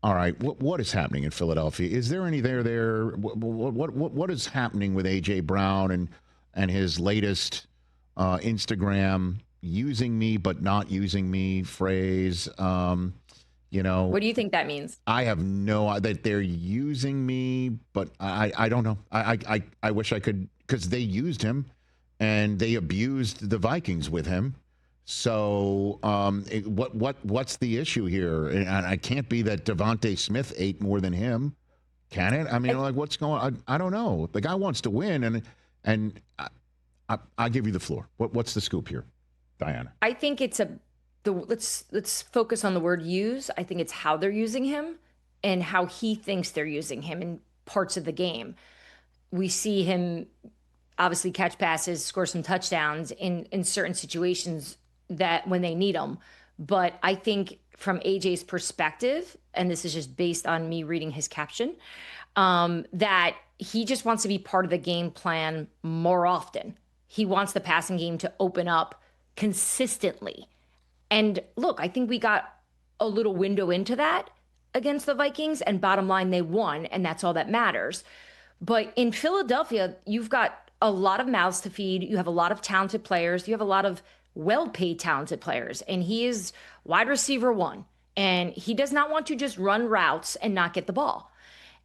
All right, what is happening in Philadelphia? Is there any there? What is happening with A.J. Brown and his latest Instagram using me but not using me phrase? What do you think that means? I have no that they're using me, but I don't know. I wish I could, because they used him and they abused the Vikings with him. So what's the issue here? And I can't be that Devontae Smith ate more than him, can it? I mean, what's going on? I don't know. The guy wants to win, and I'll give you the floor. What's the scoop here, Dianna? I think it's let's focus on the word use. I think it's how they're using him and how he thinks they're using him in parts of the game. We see him obviously catch passes, score some touchdowns in certain situations that when they need them. But I think from AJ's perspective, and this is just based on me reading his caption, that he just wants to be part of the game plan more often. He wants the passing game to open up consistently. And look, I think we got a little window into that against the Vikings, and bottom line, they won, and that's all that matters. But in Philadelphia, you've got a lot of mouths to feed. You have a lot of talented players. You have a lot of well-paid talented players, and he is wide receiver one, and he does not want to just run routes and not get the ball.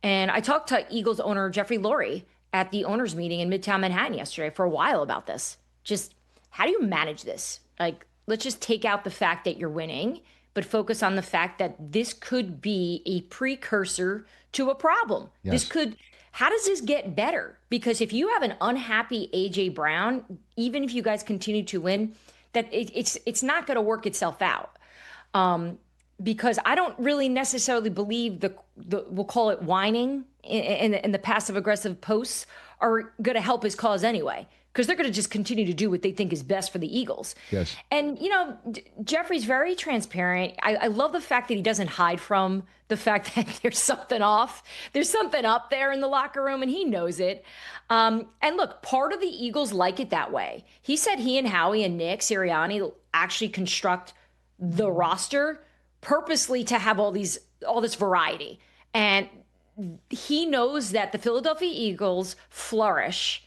And I talked to Eagles owner Jeffrey Lurie at the owners meeting in Midtown Manhattan yesterday for a while about this. Just how do you manage this? Like, let's just take out the fact that you're winning, but focus on the fact that this could be a precursor to a problem. Yes. How does this get better? Because if you have an unhappy A.J. Brown, even if you guys continue to win, that it's not going to work itself out. Because I don't really necessarily believe the we'll call it whining and the passive aggressive posts are going to help his cause anyway, because they're going to just continue to do what they think is best for the Eagles. Yes. And, Jeffrey's very transparent. I love the fact that he doesn't hide from the fact that there's something off. There's something up there in the locker room, and he knows it. And look, part of the Eagles like it that way. He said he and Howie and Nick Sirianni actually construct the roster purposely to have all this variety. And he knows that the Philadelphia Eagles flourish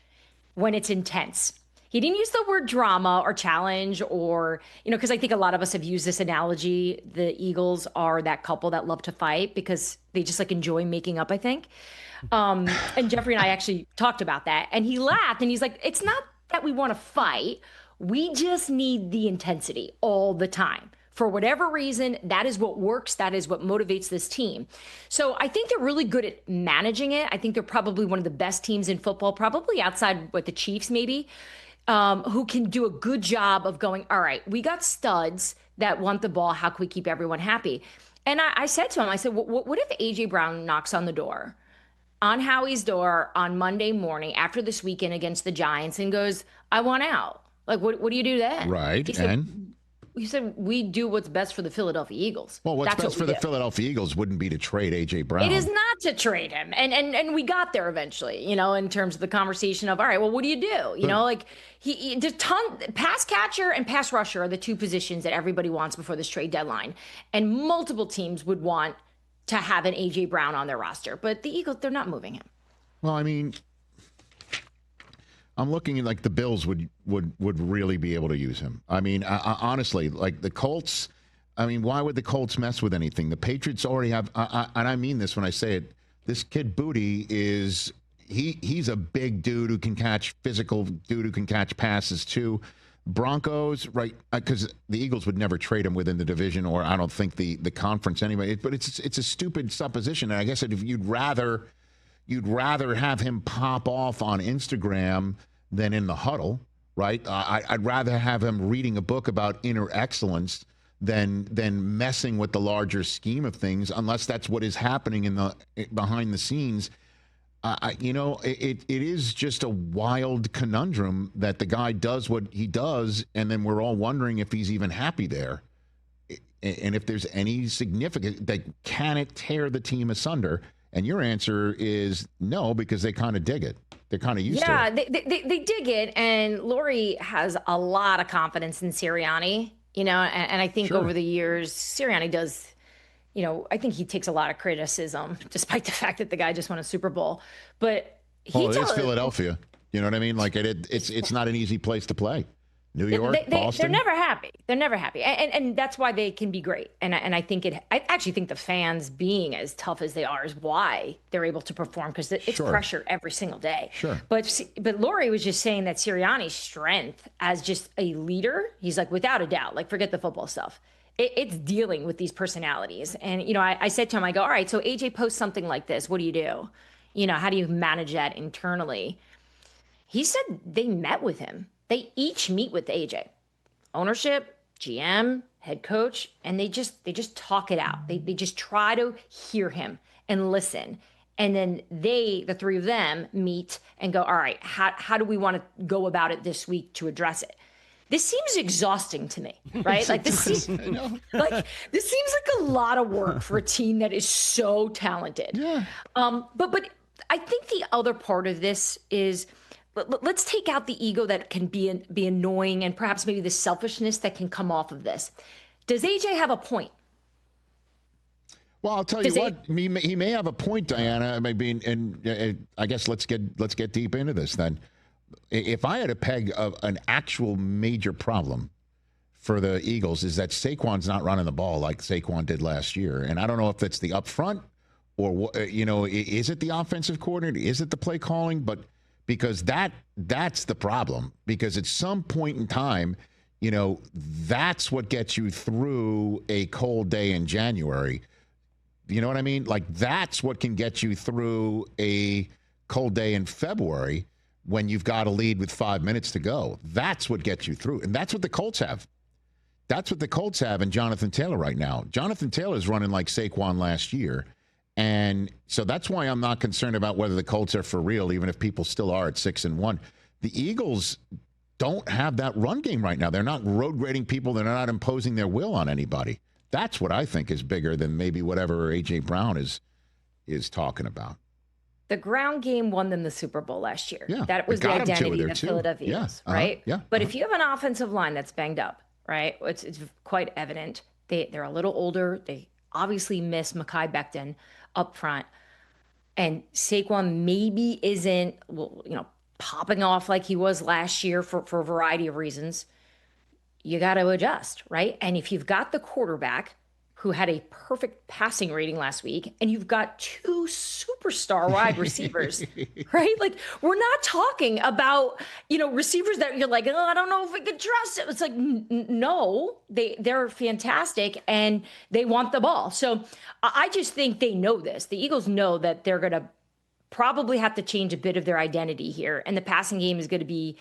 when it's intense. He didn't use the word drama or challenge or, because I think a lot of us have used this analogy. The Eagles are that couple that love to fight because they just enjoy making up, I think. And Jeffrey and I actually talked about that, and he laughed and he's like, it's not that we want to fight. We just need the intensity all the time. For whatever reason, that is what works. That is what motivates this team. So I think they're really good at managing it. I think they're probably one of the best teams in football, probably outside with the Chiefs maybe, who can do a good job of going, all right, we got studs that want the ball. How can we keep everyone happy? And I said to him, I said, what if A.J. Brown knocks on the door, on Howie's door on Monday morning after this weekend against the Giants and goes, I want out? What do you do then? Right. You said we do what's best for the Philadelphia Eagles. Well, what's best for the Philadelphia Eagles wouldn't be to trade A.J. Brown. It is not to trade him. And we got there eventually, in terms of the conversation of, all right, well, what do you do? Pass catcher and pass rusher are the two positions that everybody wants before this trade deadline. And multiple teams would want to have an A.J. Brown on their roster. But the Eagles, they're not moving him. Well, I mean, I'm looking at the Bills would really be able to use him. I mean, honestly, the Colts. I mean, why would the Colts mess with anything? The Patriots already have, and I mean this when I say it. This kid Booty he's a big dude who can catch, physical dude who can catch passes too. Broncos, right? Because the Eagles would never trade him within the division, or I don't think the conference anyway. But it's a stupid supposition, and I guess if you'd rather have him pop off on Instagram than in the huddle, right? I'd rather have him reading a book about inner excellence than messing with the larger scheme of things, unless that's what is happening behind the scenes. It is just a wild conundrum that the guy does what he does, and then we're all wondering if he's even happy there, and if there's any significance that can it tear the team asunder. And your answer is no, because they kind of dig it. They're kind of used to it. Yeah, they dig it. And Lurie has a lot of confidence in Sirianni, and I think over the years, Sirianni does, I think he takes a lot of criticism, despite the fact that the guy just won a Super Bowl. But it is Philadelphia. You know what I mean? Like it's not an easy place to play. New York, Boston. They're never happy. They're never happy, and that's why they can be great. And I actually think the fans being as tough as they are is why they're able to perform, because it's pressure every single day. Sure. But Laurie was just saying that Sirianni's strength as just a leader, he's like, without a doubt, like, forget the football stuff. It's dealing with these personalities. And I said to him, I go, all right, so AJ posts something like this. What do you do? How do you manage that internally? He said they met with him. They each meet with AJ, ownership, GM, head coach, and they just talk it out. They just try to hear him and listen. And then the three of them meet and go, all right, how do we want to go about it this week to address it? This seems exhausting to me, right? Like this seems like a lot of work for a team that is so talented. Yeah. But I think the other part of this is, let's take out the ego that can be annoying, and perhaps maybe the selfishness that can come off of this. Does AJ have a point? Well, I'll tell you what. He may have a point, Dianna. And I guess let's get deep into this then. If I had a peg of an actual major problem for the Eagles, is that Saquon's not running the ball like Saquon did last year, and I don't know if it's the upfront or is it the offensive coordinator? Is it the play calling? But because that's the problem. Because at some point in time, that's what gets you through a cold day in January. You know what I mean? Like, that's what can get you through a cold day in February when you've got a lead with 5 minutes to go. That's what gets you through. And that's what the Colts have. That's what the Colts have in Jonathan Taylor right now. Jonathan Taylor's running like Saquon last year. And so that's why I'm not concerned about whether the Colts are for real, even if people still are at 6-1. The Eagles don't have that run game right now. They're not road grading people. They're not imposing their will on anybody. That's what I think is bigger than maybe whatever A.J. Brown is talking about. The ground game won them the Super Bowl last year. Yeah, that was the identity of the Philadelphia Eagles, right? Yeah. But if you have an offensive line that's banged up, right, it's quite evident. They're a little older. They obviously miss Mekhi Becton up front. And Saquon maybe isn't, popping off like he was last year for a variety of reasons. You got to adjust, right? And if you've got the quarterback who had a perfect passing rating last week, and you've got two superstar wide receivers, right? Like, we're not talking about, receivers that you're like, oh, I don't know if we could trust it. It's like, no, they're fantastic and they want the ball. So I just think they know this. The Eagles know that they're going to probably have to change a bit of their identity here. And the passing game is going to be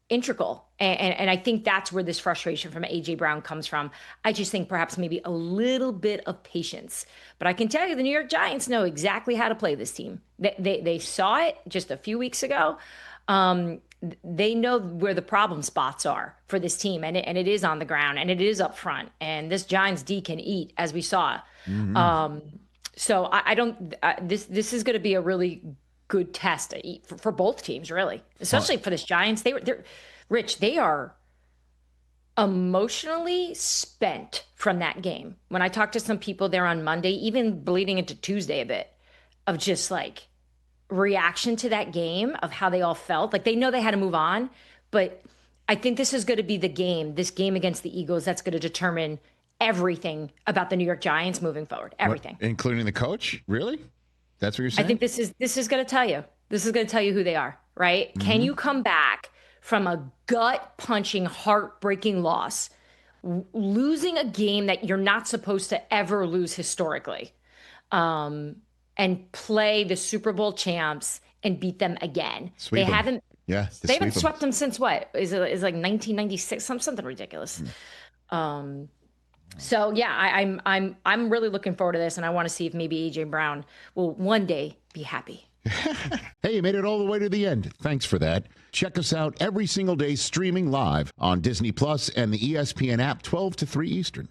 integral. And I think that's where this frustration from A.J. Brown comes from. I just think perhaps maybe a little bit of patience. But I can tell you the New York Giants know exactly how to play this team. They saw it just a few weeks ago. They know where the problem spots are for this team. And it is on the ground and it is up front. And this Giants D can eat, as we saw. Mm-hmm. So I don't this is going to be a really good test for both teams, really, especially for this Giants. They're Rich. They are emotionally spent from that game. When I talked to some people there on Monday, even bleeding into Tuesday a bit, of just like reaction to that game, of how they all felt. Like, they know they had to move on, but I think this is going to be this game against the Eagles, that's going to determine everything about the New York Giants moving forward. Everything. What, including the coach? Really? That's what you're saying? I think this is going to tell you. This is going to tell you who they are, right? Mm-hmm. Can you come back from a gut-punching, heartbreaking loss, losing a game that you're not supposed to ever lose historically, and play the Super Bowl champs and beat them again? Sweep them. Haven't. Yeah, they haven't swept them since what? Is like 1996? Something ridiculous. So yeah, I'm really looking forward to this, and I want to see if maybe AJ Brown will one day be happy. Hey, you made it all the way to the end. Thanks for that. Check us out every single day streaming live on Disney Plus and the ESPN app 12 to 3 Eastern.